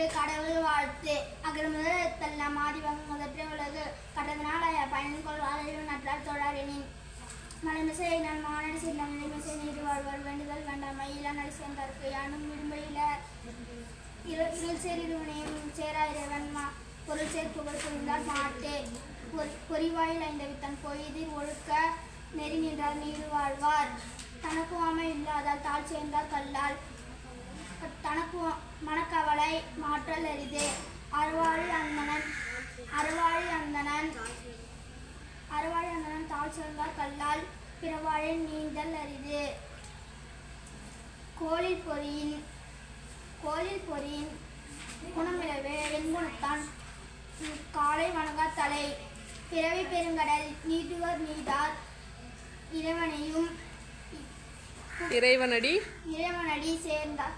ஒன்று கடவுள் வாழ்த்து அகர முதலெல்லாம் ஆதிவம் முதற்ற உலகு கடந்தனால் பயன்கொள் வாழ்வு நற்றால் தொழாரெனின் மலைமிசை நான் மானடி செல்லம் நிலைமிசை நீர் வாழ்வார் வேண்டுதல் வேண்டாம் மயிலா நடி சேர்ந்தார்க்கு யானும் விடும்பையில இருள் சேர் இருவனையும் சேரா இறைவன் பொருள் சேர் புகழ் புரிந்தால் மாட்டே பொறிவாயில் ஐந்த வித்தன் பொய்திர் ஒழுக்க நெறி நின்றார் நீர் வாழ்வார் தனக்கு ஆமை இல்லாதால் தாழ் சேர்ந்தார் கல்லால் தனக்கு மனக்கவலை மாற்றல் அரிது அறவாழி அந்தணன் தாழ் சேர்ந்தார் கல்லால் பிறவாழை நீந்தல் அரிது கோளில் பொறியின் குணமிழவே வெண்குணத்தான் காலை வணங்கா தலை பிறவி பெருங்கடல் நீட்டுவர் நீதார் இறைவனடி சேர்ந்தார்